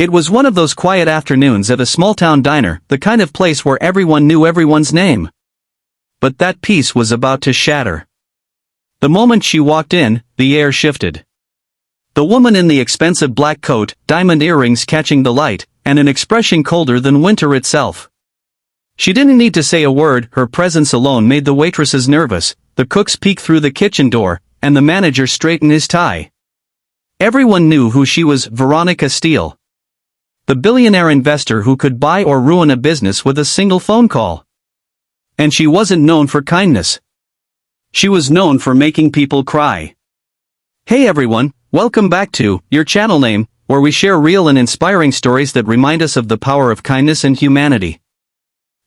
It was one of those quiet afternoons at a small-town diner, the kind of place where everyone knew everyone's name. But that peace was about to shatter. The moment she walked in, the air shifted. The woman in the expensive black coat, diamond earrings catching the light, and an expression colder than winter itself. She didn't need to say a word, her presence alone made the waitresses nervous, the cooks peek through the kitchen door, and the manager straighten his tie. Everyone knew who she was, Veronica Steele. The billionaire investor who could buy or ruin a business with a single phone call. And she wasn't known for kindness. She was known for making people cry. Hey everyone, welcome back to your channel name, where we share real and inspiring stories that remind us of the power of kindness and humanity.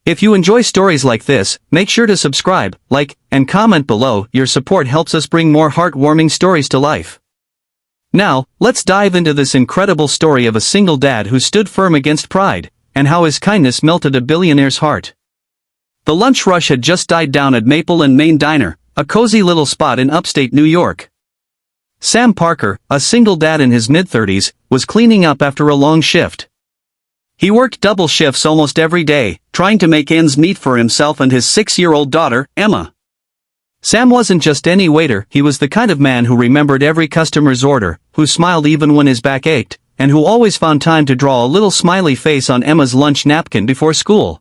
If you enjoy stories like this, make sure to subscribe, like, and comment below. Your support helps us bring more heartwarming stories to life. Now, let's dive into this incredible story of a single dad who stood firm against pride, and how his kindness melted a billionaire's heart. The lunch rush had just died down at Maple and Main Diner, a cozy little spot in upstate New York. Sam Parker, a single dad in his mid-30s, was cleaning up after a long shift. He worked double shifts almost every day, trying to make ends meet for himself and his 6-year-old daughter, Emma. Sam wasn't just any waiter, he was the kind of man who remembered every customer's order, who smiled even when his back ached, and who always found time to draw a little smiley face on Emma's lunch napkin before school.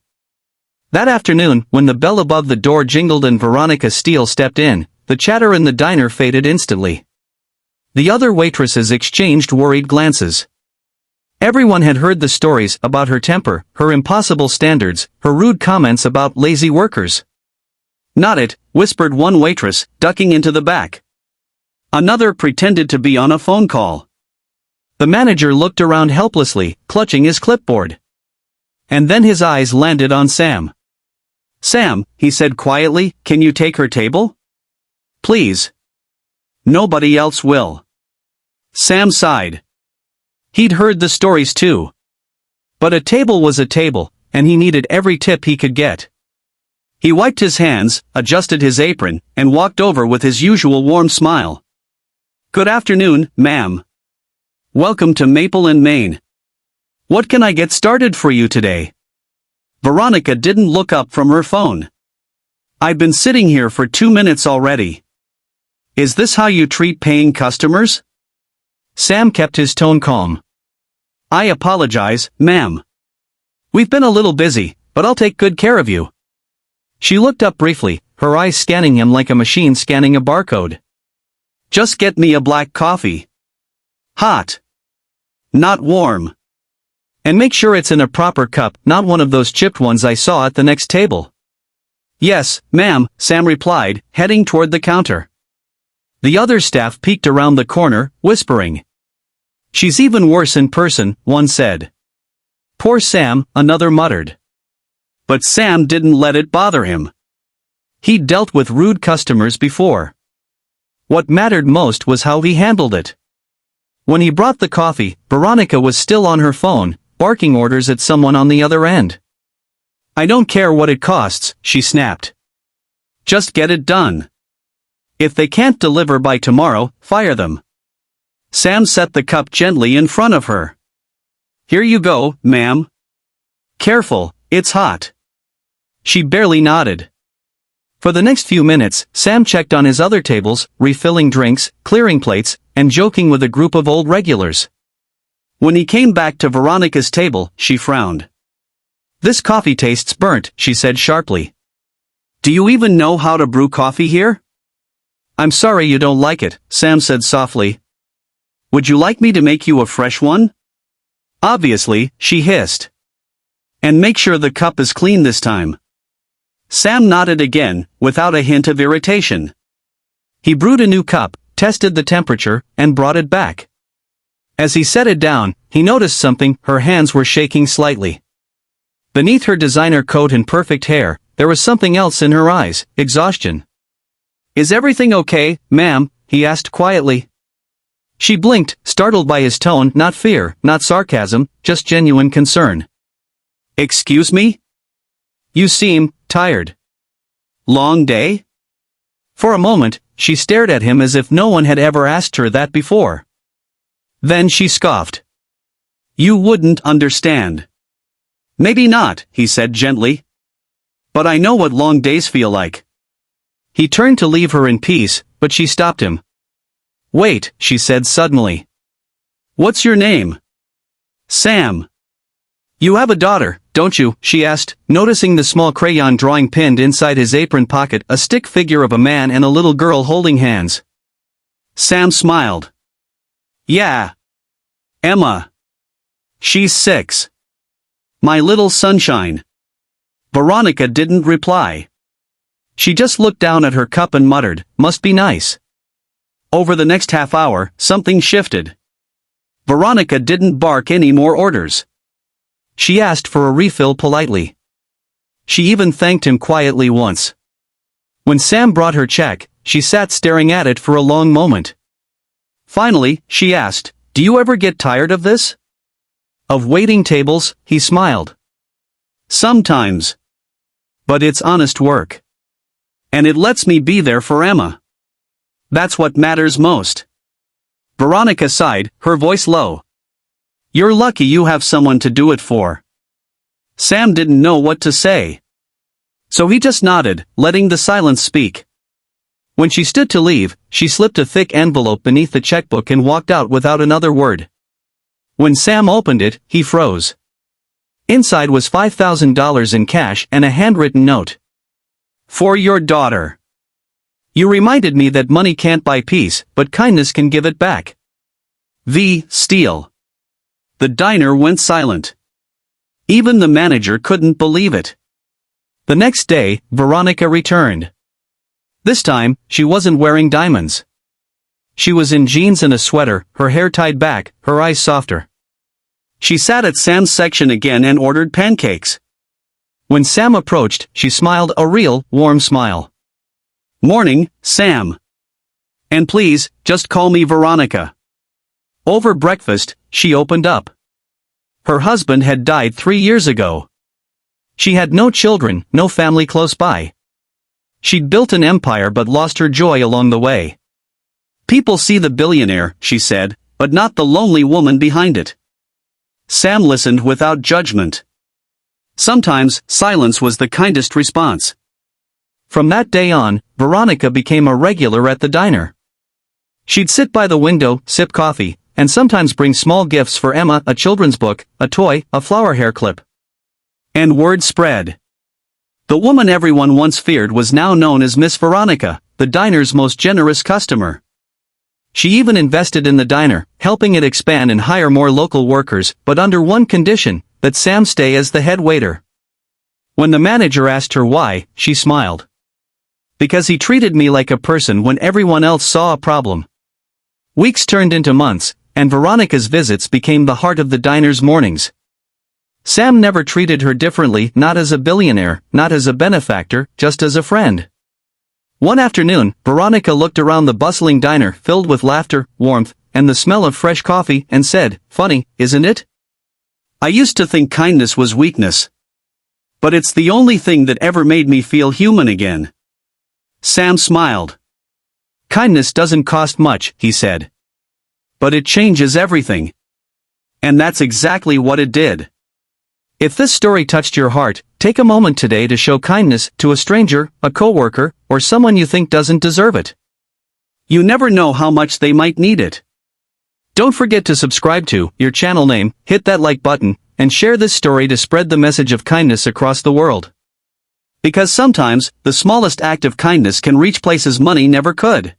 That afternoon, when the bell above the door jingled and Veronica Steele stepped in, the chatter in the diner faded instantly. The other waitresses exchanged worried glances. Everyone had heard the stories about her temper, her impossible standards, her rude comments about lazy workers. "Not it," whispered one waitress, ducking into the back. Another pretended to be on a phone call. The manager looked around helplessly, clutching his clipboard. And then his eyes landed on Sam. "Sam," he said quietly, "can you take her table? Please. Nobody else will." Sam sighed. He'd heard the stories too. But a table was a table, and he needed every tip he could get. He wiped his hands, adjusted his apron, and walked over with his usual warm smile. "Good afternoon, ma'am. Welcome to Maple and Main. What can I get started for you today?" Veronica didn't look up from her phone. "I've been sitting here for 2 minutes already. Is this how you treat paying customers?" Sam kept his tone calm. "I apologize, ma'am. We've been a little busy, but I'll take good care of you." She looked up briefly, her eyes scanning him like a machine scanning a barcode. "Just get me a black coffee. Hot. Not warm. And make sure it's in a proper cup, not one of those chipped ones I saw at the next table." "Yes, ma'am," Sam replied, heading toward the counter. The other staff peeked around the corner, whispering. "She's even worse in person," one said. "Poor Sam," another muttered. But Sam didn't let it bother him. He'd dealt with rude customers before. What mattered most was how he handled it. When he brought the coffee, Veronica was still on her phone, barking orders at someone on the other end. "I don't care what it costs," she snapped. "Just get it done. If they can't deliver by tomorrow, fire them." Sam set the cup gently in front of her. "Here you go, ma'am. Careful, it's hot." She barely nodded. For the next few minutes, Sam checked on his other tables, refilling drinks, clearing plates, and joking with a group of old regulars. When he came back to Veronica's table, she frowned. "This coffee tastes burnt," she said sharply. "Do you even know how to brew coffee here?" "I'm sorry you don't like it," Sam said softly. "Would you like me to make you a fresh one?" "Obviously," she hissed. "And make sure the cup is clean this time." Sam nodded again, without a hint of irritation. He brewed a new cup, tested the temperature, and brought it back. As he set it down, he noticed something. Her hands were shaking slightly. Beneath her designer coat and perfect hair, there was something else in her eyes, exhaustion. "Is everything okay, ma'am?" he asked quietly. She blinked, startled by his tone, not fear, not sarcasm, just genuine concern. "Excuse me? You seem tired. Long day?" For a moment, she stared at him as if no one had ever asked her that before. Then she scoffed. You wouldn't understand. Maybe not, he said gently. But I know what long days feel like. He turned to leave her in peace, but she stopped him. Wait, she said suddenly. What's your name? Sam. You have a daughter, don't you? She asked, noticing the small crayon drawing pinned inside his apron pocket, a stick figure of a man and a little girl holding hands. Sam smiled. Yeah. Emma. She's 6. My little sunshine. Veronica didn't reply. She just looked down at her cup and muttered, must be nice. Over the next half hour, something shifted. Veronica didn't bark any more orders. She asked for a refill politely. She even thanked him quietly once. When Sam brought her check, she sat staring at it for a long moment. Finally, she asked, do you ever get tired of this? Of waiting tables? He smiled. Sometimes. But it's honest work. And it lets me be there for Emma. That's what matters most. Veronica sighed, her voice low. You're lucky you have someone to do it for. Sam didn't know what to say. So he just nodded, letting the silence speak. When she stood to leave, she slipped a thick envelope beneath the checkbook and walked out without another word. When Sam opened it, he froze. Inside was $5,000 in cash and a handwritten note. For your daughter. You reminded me that money can't buy peace, but kindness can give it back. V. Steele. The diner went silent. Even the manager couldn't believe it. The next day, Veronica returned. This time, she wasn't wearing diamonds. She was in jeans and a sweater, her hair tied back, her eyes softer. She sat at Sam's section again and ordered pancakes. When Sam approached, she smiled a real, warm smile. Morning, Sam. And please, just call me Veronica. Over breakfast, she opened up. Her husband had died 3 years ago. She had no children, no family close by. She'd built an empire but lost her joy along the way. People see the billionaire, she said, but not the lonely woman behind it. Sam listened without judgment. Sometimes, silence was the kindest response. From that day on, Veronica became a regular at the diner. She'd sit by the window, sip coffee, and sometimes bring small gifts for Emma, a children's book, a toy, a flower hair clip. And word spread. The woman everyone once feared was now known as Miss Veronica, the diner's most generous customer. She even invested in the diner, helping it expand and hire more local workers, but under one condition, that Sam stay as the head waiter. When the manager asked her why, she smiled. Because he treated me like a person when everyone else saw a problem. Weeks turned into months, and Veronica's visits became the heart of the diner's mornings. Sam never treated her differently, not as a billionaire, not as a benefactor, just as a friend. One afternoon, Veronica looked around the bustling diner filled with laughter, warmth, and the smell of fresh coffee and said, "Funny, isn't it? I used to think kindness was weakness. But it's the only thing that ever made me feel human again." Sam smiled. "Kindness doesn't cost much," he said. "But it changes everything." And that's exactly what it did. If this story touched your heart, take a moment today to show kindness to a stranger, a coworker, or someone you think doesn't deserve it. You never know how much they might need it. Don't forget to subscribe to your channel name, hit that like button, and share this story to spread the message of kindness across the world. Because sometimes, the smallest act of kindness can reach places money never could.